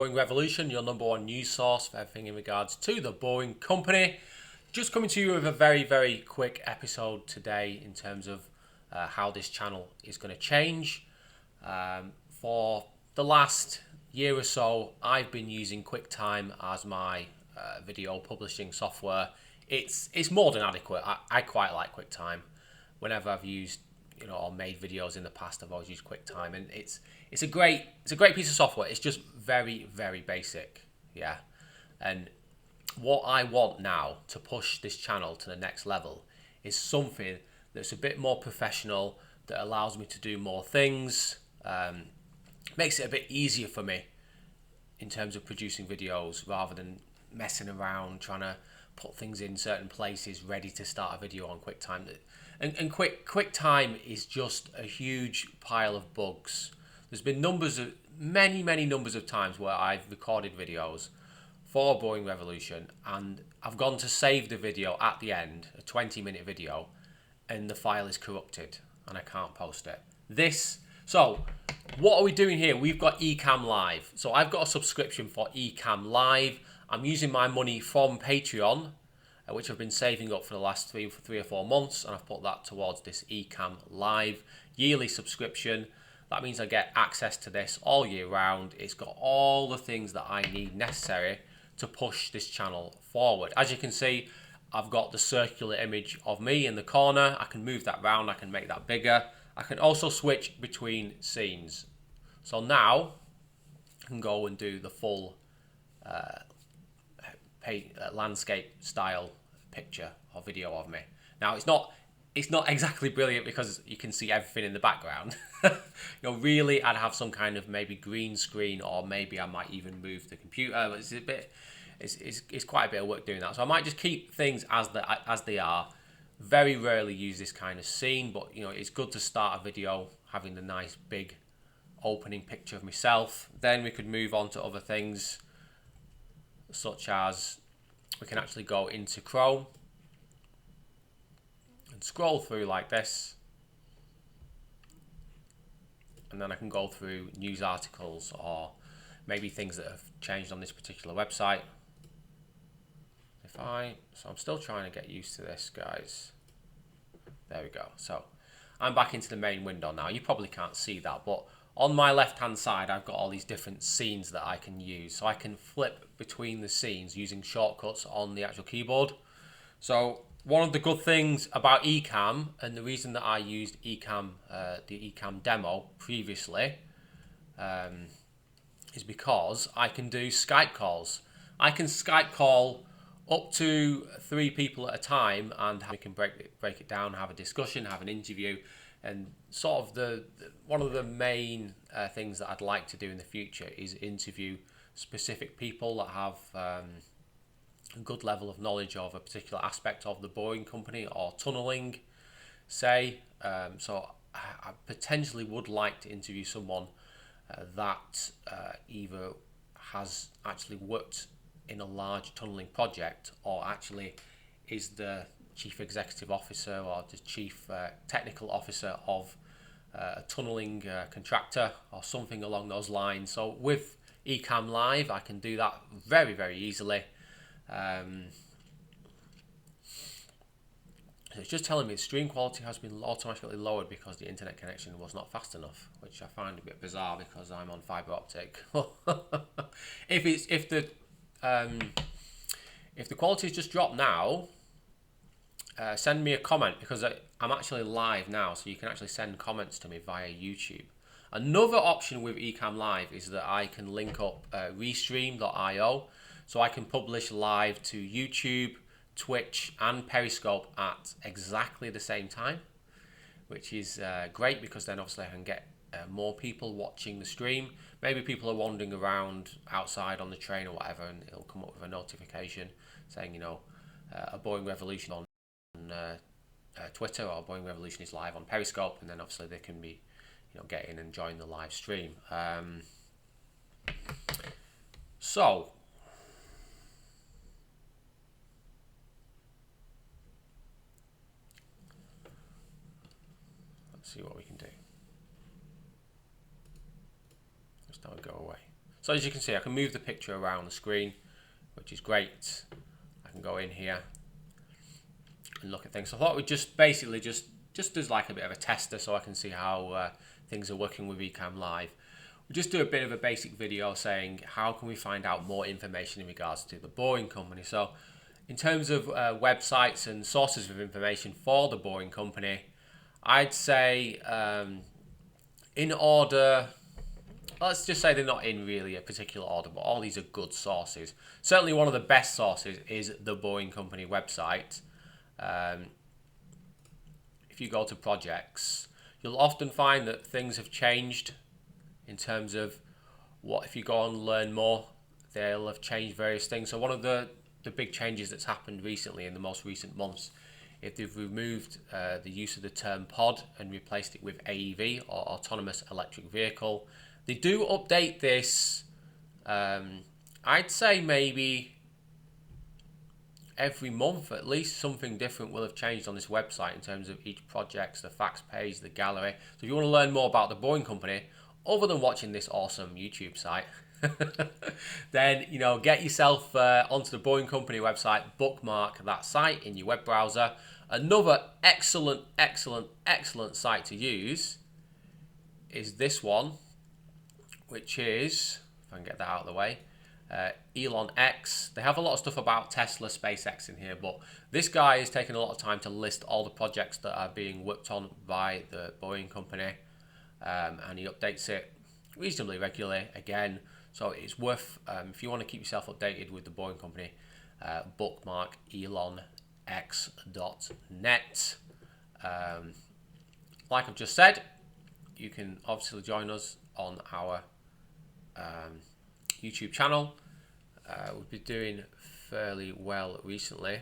Boeing Revolution, your number one news source for everything in regards to the Boeing company. Just coming to you with a very quick episode today in terms of how this channel is going to change. For the last year or so, I've been using QuickTime as my video publishing software. It's more than adequate. I quite like QuickTime. Whenever I've used or made videos in the past, I've always used QuickTime, and it's a great piece of software. It's just very basic, yeah. And what I want now to push this channel to the next level is something that's a bit more professional, that allows me to do more things, makes it a bit easier for me in terms of producing videos rather than messing around trying to put things in certain places ready to start a video on QuickTime. And QuickTime is just a huge pile of bugs. There's been many numbers of times where I've recorded videos for Boeing Revolution and I've gone to save the video at the end, a 20-minute video, and the file is corrupted and I can't post it. So what are we doing here? We've got Ecamm Live. So I've got a subscription for Ecamm Live. I'm using my money from Patreon, which I've been saving up for the last three or 4 months, and I've put that towards this Ecamm Live yearly subscription. That means I get access to this all year round. It's got all the things that I need necessary to push this channel forward. As you can see, I've got the circular image of me in the corner. I can move that around, I can make that bigger. I can also switch between scenes. So now I can go and do the full landscape style picture or video of me. Now it's not exactly brilliant because you can see everything in the background. Really I'd have some kind of maybe green screen, or maybe I might even move the computer. It's quite a bit of work doing that. So I might just keep things as they are. Very rarely use this kind of scene, but it's good to start a video having the nice big opening picture of myself. Then we could move on to other things, such as we can actually go into Chrome and scroll through like this, and then I can go through news articles or maybe things that have changed on this particular website. So I'm still trying to get used to this, guys. There we go. So I'm back into the main window now. You probably can't see that, but on my left hand side I've got all these different scenes that I can use. So I can flip between the scenes using shortcuts on the actual keyboard. So one of the good things about Ecamm, and the reason that I used Ecamm, the Ecamm demo previously, is because I can do Skype calls. I can Skype call up to 3 people at a time, and we can break it down, have a discussion, have an interview. And sort of one of the main things that I'd like to do in the future is interview specific people that have a good level of knowledge of a particular aspect of the Boeing company or tunneling, say. So I potentially would like to interview someone that either has actually worked in a large tunneling project, or actually is the chief executive officer or the chief technical officer of a tunneling contractor or something along those lines. So with Ecamm Live I can do that very easily. It's just telling me the stream quality has been automatically lowered because the internet connection was not fast enough, which I find a bit bizarre because I'm on fiber optic. If the quality has just dropped now, send me a comment, because I'm actually live now, so you can actually send comments to me via YouTube. Another option with Ecamm Live is that I can link up restream.io, so I can publish live to YouTube, Twitch and Periscope at exactly the same time, which is great, because then obviously I can get more people watching the stream. Maybe people are wandering around outside on the train or whatever, and it'll come up with a notification saying a Boeing Revolution on Twitter, or Boeing Revolution is live on Periscope, and then obviously they can be get in and join the live stream. So let's see what we can do. Just don't go away. So as you can see, I can move the picture around the screen, which is great. I can go in here and look at things. So I thought we'd just basically just as like a bit of a tester, so I can see how things are working with Ecamm Live. We'll just do a bit of a basic video saying how can we find out more information in regards to the Boring Company. So in terms of websites and sources of information for the Boring Company, I'd say in order, let's just say they're not in really a particular order, but all these are good sources. Certainly one of the best sources is the Boring Company website. If you go to projects, you'll often find that things have changed in terms of what, if you go on and learn more, they'll have changed various things. So one of the big changes that's happened recently in the most recent months, if they've removed the use of the term pod and replaced it with AEV, or autonomous electric vehicle. They do update this, I'd say maybe every month at least. Something different will have changed on this website in terms of each project, the facts page, the gallery. So if you want to learn more about the Boring Company, other than watching this awesome YouTube site, then get yourself onto the Boring Company website, bookmark that site in your web browser. Another excellent site to use is this one, which is, if I can get that out of the way, Elon X. They have a lot of stuff about Tesla, SpaceX in here, but this guy is taking a lot of time to list all the projects that are being worked on by the Boring Company, and he updates it reasonably regularly again. So it's worth, if you want to keep yourself updated with the Boring Company, bookmark elonx.net. Like I've just said, you can obviously join us on our YouTube channel. We've been doing fairly well recently.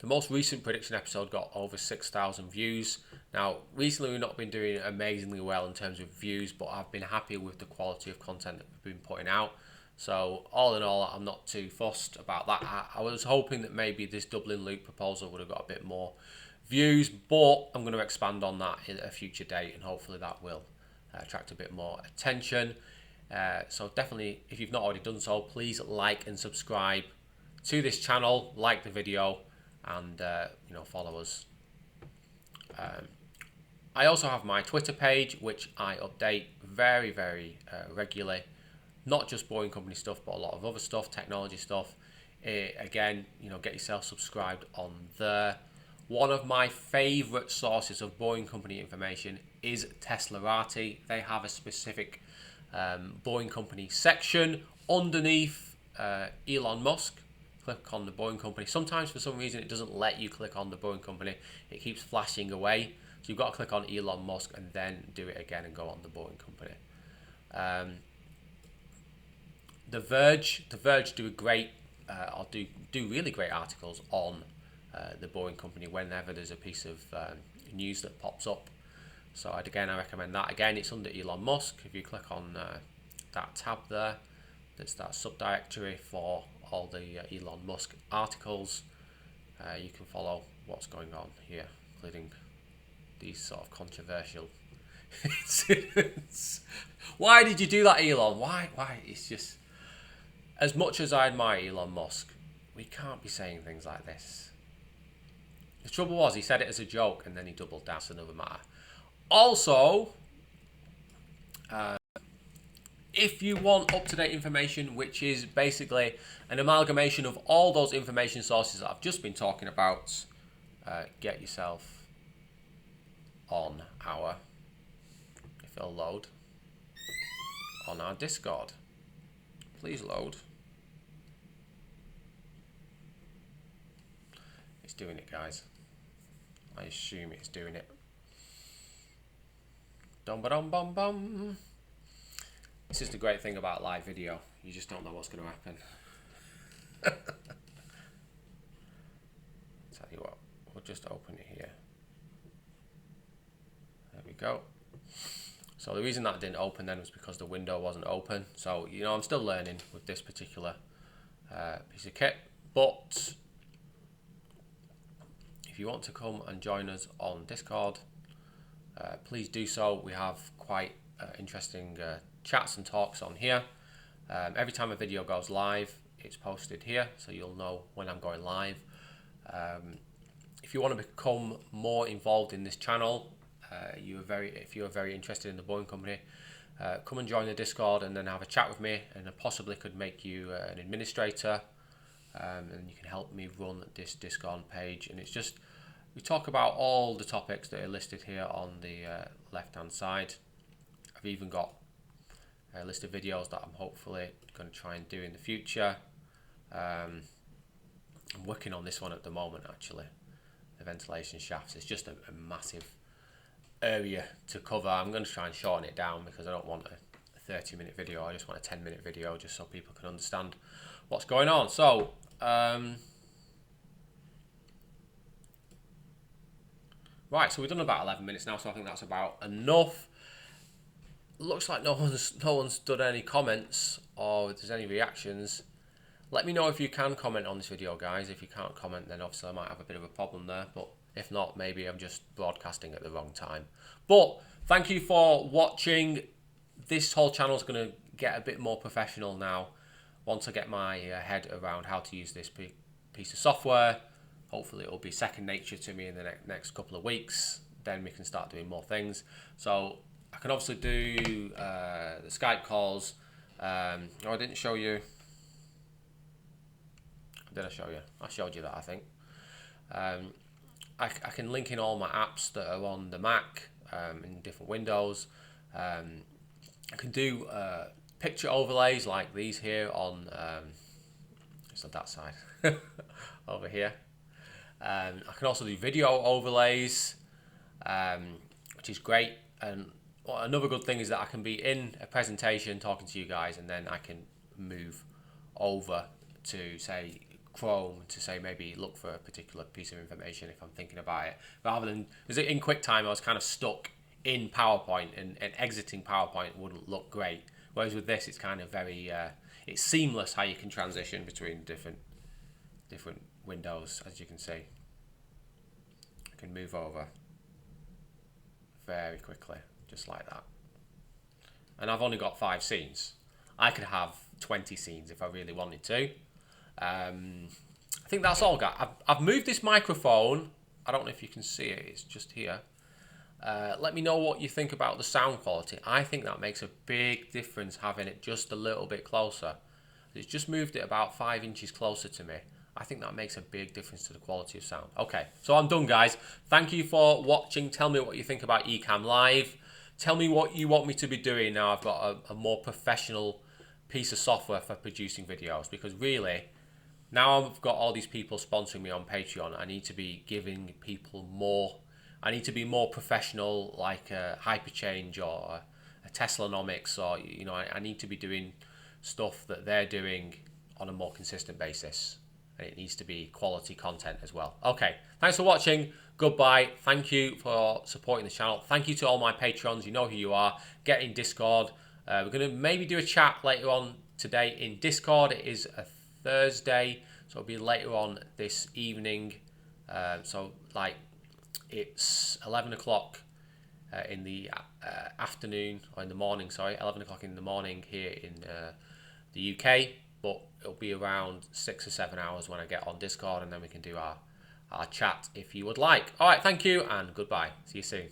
The most recent prediction episode got over 6,000 views. Now, recently we've not been doing amazingly well in terms of views, but I've been happy with the quality of content that we've been putting out. So all in all, I'm not too fussed about that. I was hoping that maybe this Dublin Loop proposal would have got a bit more views, but I'm going to expand on that in a future date, and hopefully that will attract a bit more attention. So definitely, if you've not already done so, please like and subscribe to this channel, like the video, and follow us. I also have my Twitter page, which I update very regularly. Not just Boring Company stuff, but a lot of other stuff, technology stuff. Again, get yourself subscribed on there. One of my favourite sources of Boring Company information is Teslarati. They have a specific Boring Company section underneath Elon Musk. Click on the Boring Company. Sometimes for some reason it doesn't let you click on the Boring Company. It keeps flashing away. So you've got to click on Elon Musk and then do it again and go on the Boring Company. The Verge do a great, or do really great articles on the Boring Company whenever there's a piece of news that pops up. So I recommend that. Again, it's under Elon Musk. If you click on that tab there, there's that subdirectory for all the Elon Musk articles. You can follow what's going on here, including these sort of controversial incidents. Why did you do that, Elon? Why? It's just, as much as I admire Elon Musk, we can't be saying things like this. The trouble was, he said it as a joke and then he doubled down. That's another matter. Also, if you want up-to-date information, which is basically an amalgamation of all those information sources that I've just been talking about, get yourself on our, if it'll load, on our Discord. Please load. It's doing it, guys. I assume it's doing it. Dum ba dum bum bum. This is the great thing about live video. You just don't know what's going to happen. Tell you what, we'll just open it here. There we go. So the reason that didn't open then was because the window wasn't open. So, I'm still learning with this particular piece of kit. But if you want to come and join us on Discord, please do so. We have quite interesting chats and talks on here. Every time a video goes live, it's posted here, so you'll know when I'm going live. If you want to become more involved in this channel, if you're very interested in the Boeing company, come and join the Discord and then have a chat with me, and I possibly could make you an administrator, and you can help me run this Discord page. And it's just, we talk about all the topics that are listed here on the left hand side. I've even got a list of videos that I'm hopefully going to try and do in the future. I'm working on this one at the moment, actually. The ventilation shafts. It's just a massive area to cover. I'm going to try and shorten it down because I don't want a 30-minute video. I just want a 10-minute video just so people can understand what's going on. So, right, so we've done about 11 minutes now, so I think that's about enough. Looks like no one's done any comments or if there's any reactions. Let me know if you can comment on this video, guys. If you can't comment, then obviously I might have a bit of a problem there, but if not, maybe I'm just broadcasting at the wrong time. But thank you for watching. This whole channel is going to get a bit more professional now once I get my head around how to use this piece of software. Hopefully it will be second nature to me in the next couple of weeks. Then we can start doing more things. So I can obviously do the Skype calls. Oh, I didn't show you. Did I show you? I showed you that, I think. I can link in all my apps that are on the Mac in different windows. I can do picture overlays like these here on just on that side over here. I can also do video overlays, which is great. And another good thing is that I can be in a presentation talking to you guys, and then I can move over to, say, Chrome to say maybe look for a particular piece of information if I'm thinking about it, rather than, because in QuickTime I was kind of stuck in PowerPoint, and exiting PowerPoint wouldn't look great, whereas with this it's kind of very it's seamless how you can transition between different windows. As you can see, I can move over very quickly just like that, and I've only got 5 scenes. I could have 20 scenes if I really wanted to. I think that's all, guys. I've moved this microphone. I don't know if you can see it. It's just here. Let me know what you think about the sound quality. I think that makes a big difference having it just a little bit closer. It's just moved it about 5 inches closer to me. I think that makes a big difference to the quality of sound. Okay, so I'm done, guys. Thank you for watching. Tell me what you think about Ecamm Live. Tell me what you want me to be doing now I've got a more professional piece of software for producing videos, because really, now I've got all these people sponsoring me on Patreon, I need to be giving people more. I need to be more professional, like a Hyperchange or a Teslanomics, or, you know, I need to be doing stuff that they're doing on a more consistent basis. And it needs to be quality content as well. Okay, thanks for watching. Goodbye. Thank you for supporting the channel. Thank you to all my patrons. You know who you are. Get in Discord. We're going to maybe do a chat later on today in Discord. It is a Thursday, so it'll be later on this evening. So like it's 11 o'clock in the afternoon, or in the morning, sorry, 11 o'clock in the morning here in the UK, but it'll be around 6 or 7 hours when I get on Discord, and then we can do our chat if you would like. All right, thank you and goodbye. See you soon.